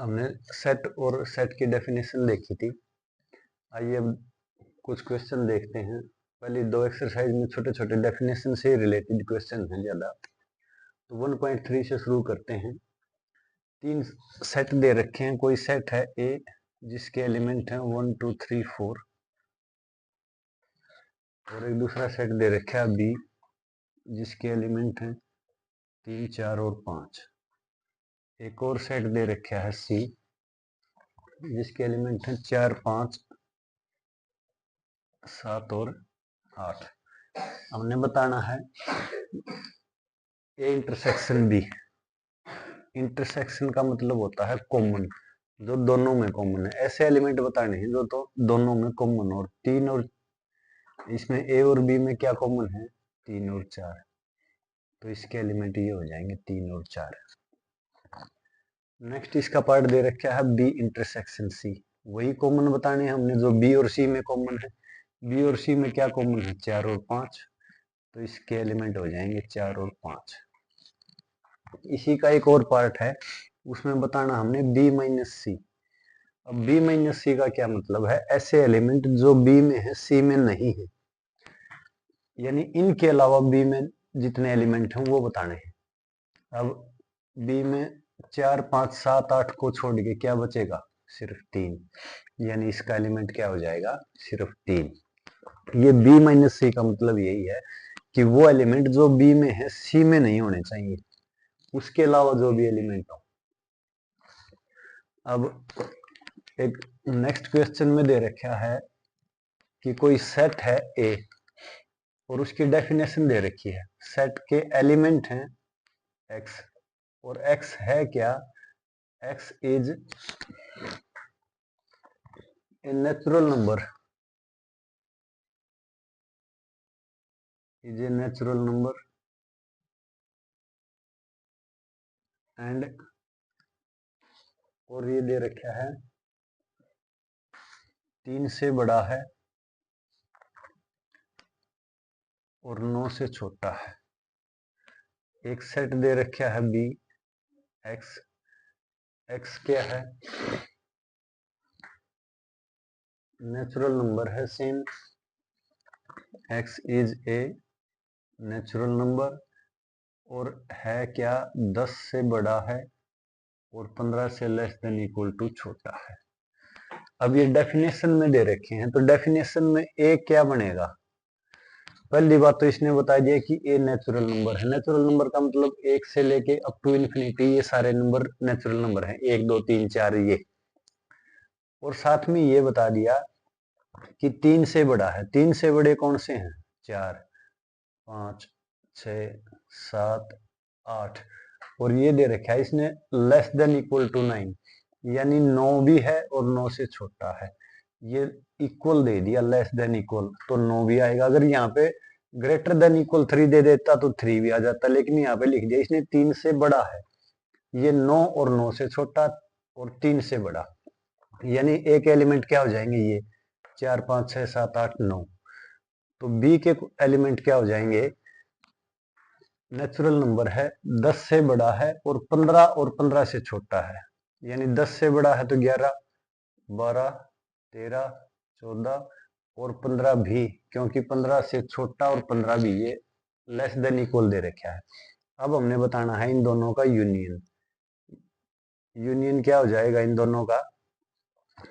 हमने सेट और सेट की डेफिनेशन देखी थी। आइए अब कुछ क्वेश्चन देखते हैं। पहले दो एक्सरसाइज में छोटे छोटे डेफिनेशन से रिलेटेड क्वेश्चन हैं ज़्यादा। तो 1.3 से शुरू करते हैं। तीन सेट दे रखे हैं। कोई सेट है ए जिसके एलिमेंट हैं 1 2 3 4 और एक दूसरा सेट दे रखा है बी जिसके एलिमेंट हैं 3 4 और 5। एक और सेट दे रखा है सी जिसके एलिमेंट हैं 4 5 7 और 8। हमने बताना है ए इंटरसेक्शन बी। इंटरसेक्शन का मतलब होता है कॉमन, जो दोनों में कॉमन है। ऐसे एलिमेंट बताने हैं जो तो दोनों में कॉमन और तीन, और इसमें ए और बी में क्या कॉमन है 3 और 4। तो इसके एलिमेंट ये हो जाएंगे 3 और 4। नेक्स्ट इसका पार्ट दे रखा है बी इंटरसेक्शन सी। वही कॉमन बताने हैं हमने जो बी और सी में कॉमन है। बी और सी में क्या कॉमन है 4 और 5। तो इसके एलिमेंट हो जाएंगे 4 और 5। इसी का एक और पार्ट है, उसमें बताना हमने बी माइनस सी। अब बी माइनस सी का क्या मतलब है, ऐसे एलिमेंट जो बी में है सी में नहीं है, यानी इनके अलावा बी में जितने एलिमेंट हैं वो बताने हैं। अब बी में 4 5 7 8 को छोड़ के क्या बचेगा सिर्फ 3, यानी इसका एलिमेंट क्या हो जाएगा सिर्फ 3। ये बी माइनस सी का मतलब यही है कि वो एलिमेंट जो बी में है सी में नहीं होने चाहिए, उसके अलावा जो भी एलिमेंट हो। अब एक नेक्स्ट क्वेश्चन में दे रखा है कि कोई सेट है ए और उसकी डेफिनेशन दे रखी है। सेट के एलिमेंट हैं एक्स, और एक्स है क्या, x is a natural number, is a natural number and, और ये दे रखा है 3 से बड़ा है और 9 से छोटा है। एक सेट दे रखा है बी एक्स, एक्स क्या है नेचुरल नंबर है same, x is a natural number, और है क्या 10 से बड़ा है और 15 से लेस देन इक्वल टू छोटा है। अब ये डेफिनेशन में दे रखे हैं, तो डेफिनेशन में ए क्या बनेगा। पहली बात तो इसने बता दिया कि ए नेचुरल नंबर है। नेचुरल नंबर का मतलब 1 से लेके अप टू इन्फिनिटी ये सारे नंबर नेचुरल नंबर हैं, 1 2 3 4 ये। और साथ में ये बता दिया कि 3 से बड़ा है। 3 से बड़े कौन से हैं 4 5 6 7 8, और ये दे रखा है इसने लेस देन इक्वल टू 9, यानी 9 भी है और 9 से छोटा है। ये इक्वल दे दिया लेस देन इक्वल, तो 9 भी आएगा। अगर यहाँ पे ग्रेटर देन इक्वल 3 दे देता तो 3 भी आ जाता, लेकिन यहाँ पे लिख दिया इसने 3 से बड़ा है। ये 9 और 9 से छोटा और 3 से बड़ा, यानी एक एलिमेंट क्या हो जाएंगे ये 4 5 6 7 8 9। तो बी के एलिमेंट क्या हो जाएंगे, नेचुरल नंबर है 10 से बड़ा है और 15 से छोटा है, यानी 10 से बड़ा है तो 11 12 13 14 और 15 भी, क्योंकि 15 से छोटा और 15 भी ये लेस देन इक्वल दे रखा है। अब हमने बताना है इन दोनों का यूनियन। यूनियन क्या हो जाएगा इन दोनों का,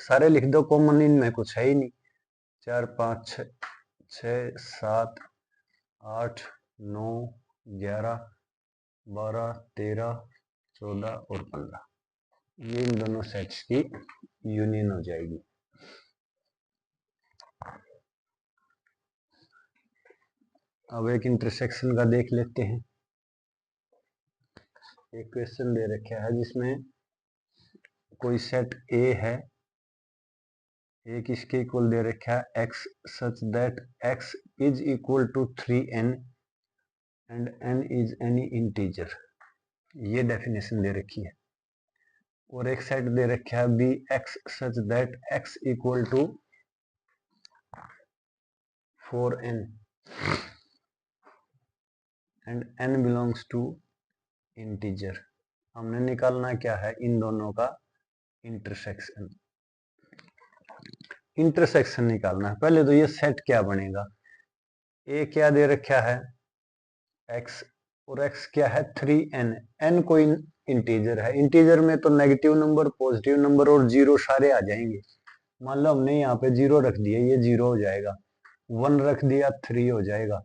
सारे लिख दो, कॉमन इनमें कुछ है ही नहीं। 4 5 6 7 8 9 11 12 13 14 और 15, ये इन दोनों सेट्स की यूनियन हो जाएगी। अब एक इंटरसेक्शन का देख लेते हैं। एक क्वेश्चन दे रखा है जिसमें कोई सेट ए है, एक इसके इक्वल दे रखा है x such that x is equal to 3n and n is any integer, ये डेफिनेशन दे रखी है। और एक सेट दे रखा है B x such that x equal to 4n and n belongs to integer. हमने निकालना क्या है इन दोनों का इंटरसेक्शन। इंटरसेक्शन निकालना है। पहले तो ये सेट क्या बनेगा, ए क्या दे रखा है x, और x क्या है 3n। n कोई इंटीजर है, इंटीजर में तो नेगेटिव नंबर, पॉजिटिव नंबर और जीरो सारे आ जाएंगे। मान लो हमने यहाँ पे जीरो रख दिया, ये जीरो हो जाएगा, 1 रख दिया 3 हो जाएगा,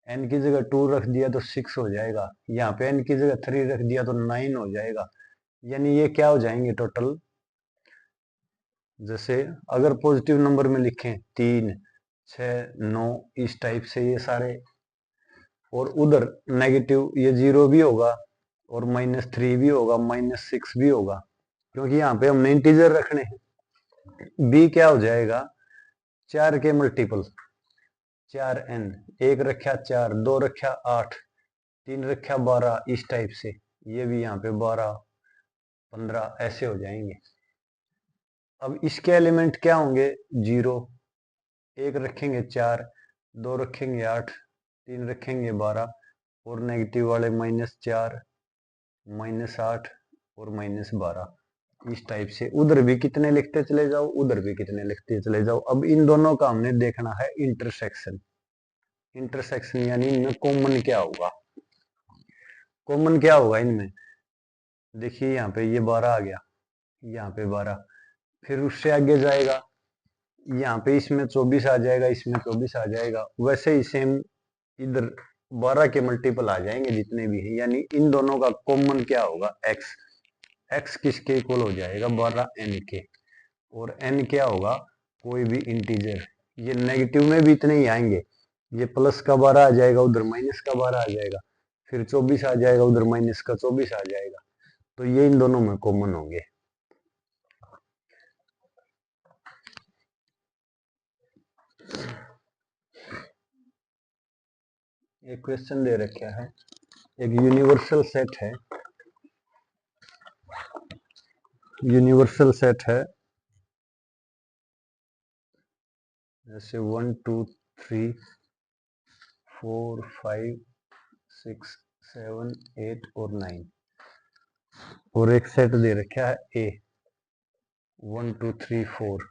n की जगह 2 रख दिया तो 6 हो जाएगा, यहाँ पे n की जगह 3 रख दिया तो 9 हो जाएगा। यानी ये क्या हो जाएंगे टोटल, जैसे अगर पॉजिटिव नंबर में लिखें 3, 6, 9 इस टाइप से ये सारे, और उधर नेगेटिव ये 0 भी होगा और -3 भी होगा, -6 भी होगा, क्योंकि यहाँ पे हमने इंटीजर रखने हैं। b क्या हो जाएगा 4 के मल्टीपल 4n, एक रखा 4, 2 रखा 8, 3 रखा 12 इस टाइप से, ये भी यहाँ पे 12, 15 ऐसे हो जाएंगे। अब इसके एलिमेंट क्या होंगे 0, एक रखेंगे 4, 2 रखेंगे 8, 3 रखेंगे 12 और नेगेटिव वाले -4, -8 और -12 इस टाइप से। उधर भी कितने लिखते चले जाओ, उधर भी कितने लिखते चले जाओ। अब इन दोनों का हमने देखना है इंटरसेक्शन। इंटरसेक्शन यानी इनमें कॉमन क्या होगा, कॉमन क्या होगा इनमें। देखिए यहाँ पे ये 12 आ गया, यहाँ पे 12, फिर उससे आगे जाएगा, यहाँ पे इसमें 24 आ जाएगा, इसमें 24 आ जाएगा, वैसे ही सेम इधर 12 के मल्टीपल आ जाएंगे जितने भी हैं। यानी इन दोनों का कॉमन क्या होगा x, x किसके इक्वल हो जाएगा 12n के, और n क्या होगा कोई भी इंटीजर। ये नेगेटिव में भी इतने ही आएंगे, ये प्लस का 12 आ जाएगा, उधर माइनस का 12 आ जाएगा, फिर 24 आ जाएगा, उधर माइनस का 24 आ जाएगा। तो ये इन दोनों में कॉमन होंगे। एक क्वेश्चन दे रखा है, एक यूनिवर्सल सेट है, यूनिवर्सल सेट है जैसे 1 2 3 4 5 6 7 8 और 9, और एक सेट दे रखा है ए 1 2 3 4,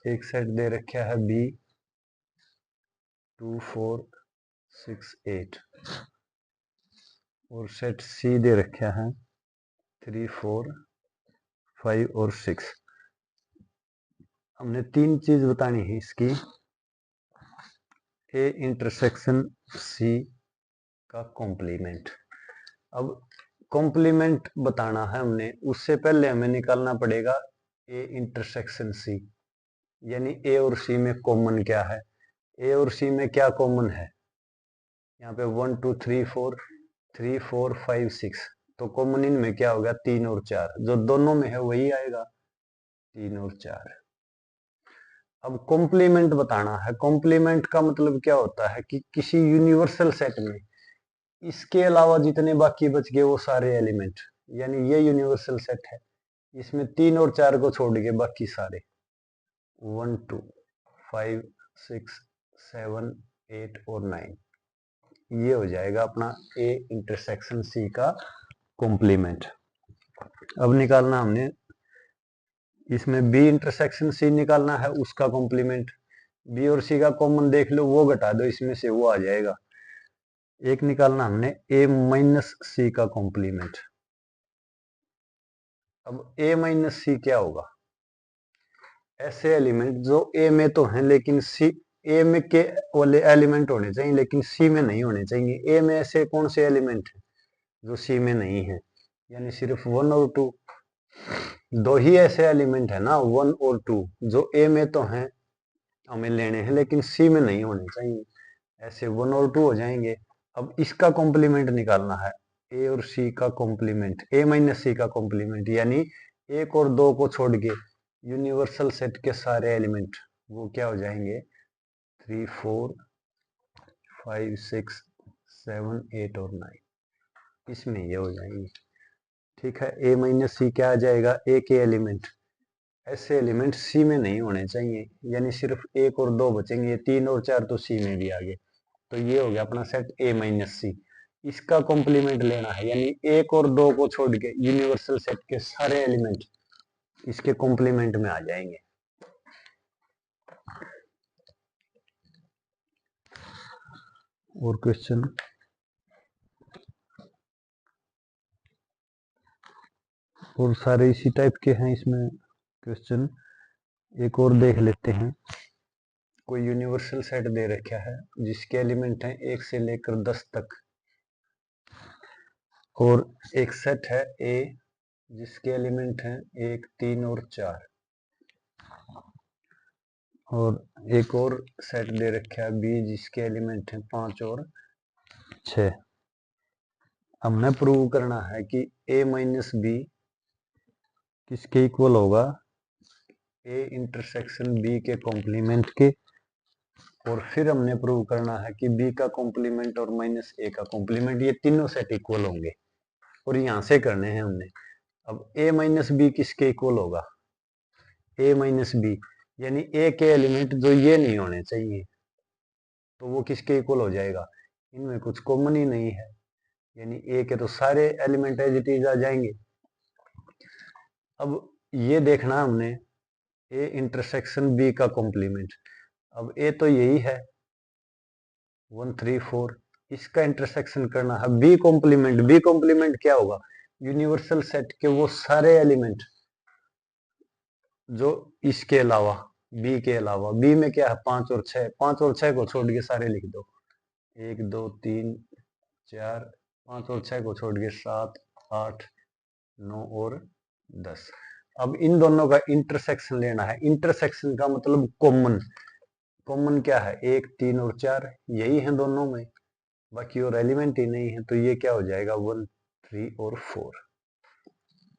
एक सेट दे रखा है बी 2 4 6 8, और सेट सी दे रखा है 3 4 5 और 6। हमने तीन चीज बतानी है इसकी, ए इंटरसेक्शन सी का कॉम्प्लीमेंट। अब कॉम्प्लीमेंट बताना है हमने, उससे पहले हमें निकालना पड़ेगा ए इंटरसेक्शन सी, यानी ए और सी में कॉमन क्या है। ए और सी में क्या कॉमन है, यहाँ पे 1 2 3 4 3 4 5 6, तो कॉमन इनमें क्या होगा 3 और 4, जो दोनों में है वही आएगा 3 और 4। अब कॉम्प्लीमेंट बताना है। कॉम्प्लीमेंट का मतलब क्या होता है कि किसी यूनिवर्सल सेट में इसके अलावा जितने बाकी बच गए वो सारे एलिमेंट, यानी ये यूनिवर्सल सेट है, इसमें 3 और 4 को छोड़ के बाकी सारे 1 2 5 6 7 8 और 9, ये हो जाएगा अपना ए इंटरसेक्शन सी का कॉम्प्लीमेंट। अब निकालना हमने इसमें बी इंटरसेक्शन सी निकालना है, उसका कॉम्प्लीमेंट। बी और सी का कॉमन देख लो, वो घटा दो इसमें से, वो आ जाएगा। एक निकालना हमने ए माइनस सी का कॉम्प्लीमेंट। अब ए माइनस सी क्या होगा, ऐसे एलिमेंट जो ए में तो हैं लेकिन सी, ए में के वाले एलिमेंट होने चाहिए लेकिन सी में नहीं होने चाहिए। ए में ऐसे कौन से एलिमेंट हैं जो सी में नहीं है, यानी सिर्फ 1 और 2, दो ही ऐसे एलिमेंट है ना 1 और 2 जो ए में तो हैं हमें लेने हैं लेकिन सी में नहीं होने चाहिए, ऐसे 1 और 2 हो जाएंगे। अब इसका कॉम्प्लीमेंट निकालना है, ए और सी का कॉम्प्लीमेंट, ए माइनस सी का कॉम्प्लीमेंट, यानी 1 और 2 को छोड़ के यूनिवर्सल सेट के सारे एलिमेंट वो क्या हो जाएंगे 3 4 5 6 7 8 और 9, इसमें ये हो जाएंगे। ठीक है, ए माइनस सी क्या आ जाएगा, ए के एलिमेंट, ऐसे एलिमेंट सी में नहीं होने चाहिए, यानी सिर्फ 1 और 2 बचेंगे, 3 और 4 तो सी में भी आ गए। तो ये हो गया अपना सेट ए माइनस सी। इसका कॉम्प्लीमेंट लेना है, यानी 1 और 2 को छोड़ के यूनिवर्सल सेट के सारे एलिमेंट इसके कॉम्प्लीमेंट में आ जाएंगे। और क्वेश्चन और सारे इसी टाइप के हैं इसमें क्वेश्चन। एक और देख लेते हैं। कोई यूनिवर्सल सेट दे रखा है जिसके एलिमेंट हैं 1 से लेकर 10 तक, और एक सेट है ए जिसके एलिमेंट हैं 1, 3 और 4, और एक और सेट दे रखा है बी जिसके एलिमेंट हैं 5 और 6। हमने प्रूव करना है कि a माइनस बी किसके इक्वल होगा, ए इंटरसेक्शन बी के कॉम्प्लीमेंट के, और फिर हमने प्रूव करना है कि b का कॉम्प्लीमेंट और माइनस ए का कॉम्प्लीमेंट ये तीनों सेट इक्वल होंगे, और यहां से करने हैं हमने। अब a माइनस बी किसके इक्वल होगा, a माइनस बी यानी a के एलिमेंट जो ये नहीं होने चाहिए, तो वो किसके इक्वल हो जाएगा, इनमें कुछ कॉमन ही नहीं है, यानी a के तो सारे एलिमेंट एज इट इज आ जाएंगे। अब ये देखना हमने a इंटरसेक्शन b का कॉम्प्लीमेंट। अब a तो यही है 1, 3, 4, इसका इंटरसेक्शन करना है b कॉम्प्लीमेंट। b कॉम्प्लीमेंट क्या होगा, यूनिवर्सल सेट के वो सारे एलिमेंट जो इसके अलावा b के अलावा, b में क्या है 5 और 6, 5 और 6 को छोड़ के सारे लिख दो, 1, 2, 3, 4, 5 और 6 को छोड़ के 7, 8, 9 और 10। अब इन दोनों का इंटरसेक्शन लेना है। इंटरसेक्शन का मतलब कॉमन। कॉमन क्या है 1, 3 और 4 यही है दोनों में, बाकी और एलिमेंट ही नहीं है, तो ये क्या हो जाएगा 1, 3 और 4।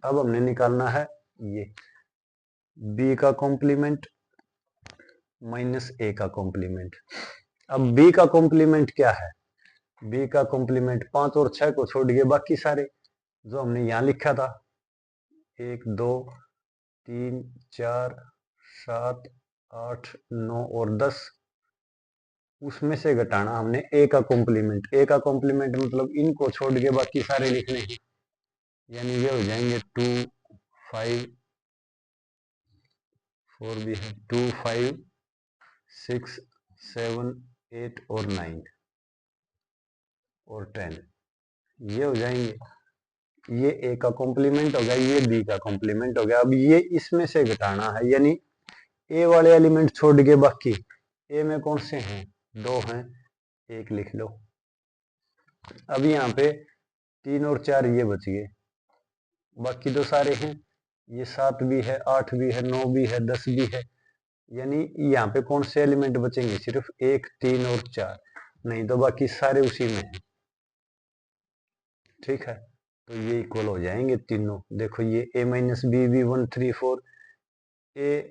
अब हमने निकालना है ये b का कॉम्प्लीमेंट माइनस a का कॉम्प्लीमेंट। अब b का कॉम्प्लीमेंट क्या है, b का कॉम्प्लीमेंट 5 और 6 को छोड़ के बाकी सारे जो हमने यहां लिखा था 1, 2, 3, 4, 7, 8, 9 और 10, उसमें से घटाना हमने a का कॉम्प्लीमेंट। a का कॉम्प्लीमेंट मतलब इनको छोड़ के बाकी सारे लिखने हैं, यानी ये हो जाएंगे 2, 5, 4 भी है 2, 5, 6, 7, 8 और 9 और 10, ये हो जाएंगे। ये a का कॉम्प्लीमेंट हो गया, ये b का कॉम्प्लीमेंट हो गया। अब ये इसमें से घटाना है, यानी a वाले एलिमेंट छोड़ के बाकी a में कौन से हैं, 2 हैं, 1 लिख लो। अब यहाँ पे 3 और 4 ये बच गए, बाकी तो सारे हैं, ये 7 भी है, 8 भी है, 9 भी है, 10 भी है, यानी यहाँ पे कौन से एलिमेंट बचेंगे, सिर्फ 1, 3 और 4, नहीं तो बाकी सारे उसी में है। ठीक है, तो ये इक्वल हो जाएंगे तीनों। देखो ये a माइनस बी भी 1, 3, 4, a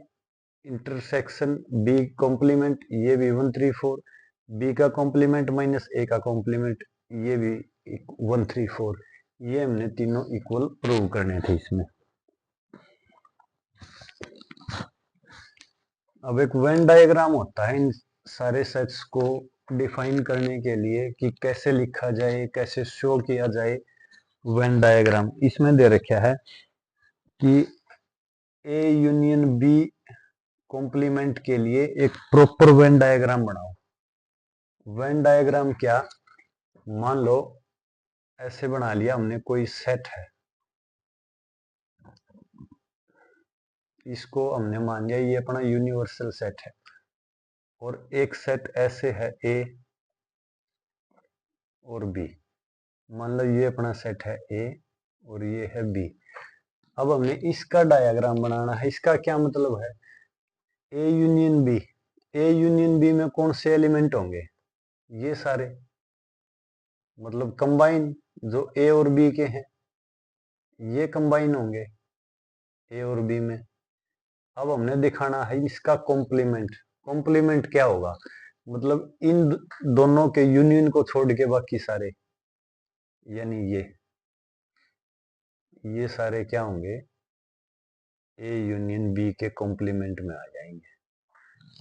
इंटरसेक्शन b कॉम्प्लीमेंट ये भी 1, 3, 4, b का कॉम्प्लीमेंट माइनस a का कॉम्प्लीमेंट ये भी 1, 3, 4, ये हमने तीनों इक्वल प्रूव करने थे इसमें। अब एक वेन डायग्राम होता है इन सारे सेट्स को डिफाइन करने के लिए कि कैसे लिखा जाए, कैसे शो किया जाए वेन डायग्राम। इसमें दे रखा है कि ए यूनियन बी कॉम्प्लीमेंट के लिए एक प्रॉपर वेन डायग्राम बनाओ। वेन डायग्राम क्या, मान लो ऐसे बना लिया हमने, कोई सेट है, इसको हमने मान लिया ये अपना यूनिवर्सल सेट है, और एक सेट ऐसे है ए और बी, मान लो ये अपना सेट है ए और ये है बी। अब हमने इसका डायग्राम बनाना है। इसका क्या मतलब है, A union B, A union B में कौन से एलिमेंट होंगे, ये सारे, मतलब कंबाइन जो ए और बी के हैं ये कंबाइन होंगे ए और बी में। अब हमने दिखाना है इसका कॉम्प्लीमेंट। कॉम्प्लीमेंट क्या होगा, मतलब इन दोनों के यूनियन को छोड़ के बाकी सारे, यानी ये सारे क्या होंगे, ए यूनियन बी के कॉम्प्लीमेंट में आ जाएंगे।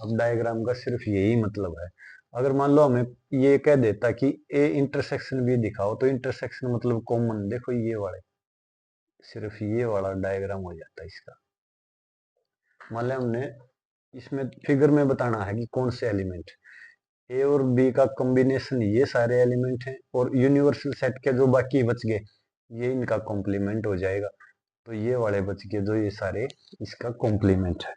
अब डायग्राम का सिर्फ यही मतलब है। अगर मान लो हमें ये कह देता कि ए इंटरसेक्शन बी दिखाओ, तो इंटरसेक्शन मतलब कॉमन, देखो ये वाले, सिर्फ ये वाला डायग्राम हो जाता है इसका। मान लिया हमने इसमें फिगर में बताना है कि कौन से एलिमेंट, ए और बी का कॉम्बिनेशन ये सारे एलिमेंट हैं, और यूनिवर्सल सेट के जो बाकी बच गए ये इनका कॉम्प्लीमेंट हो जाएगा। तो ये वाले बच गए जो ये सारे इसका कॉम्प्लीमेंट है।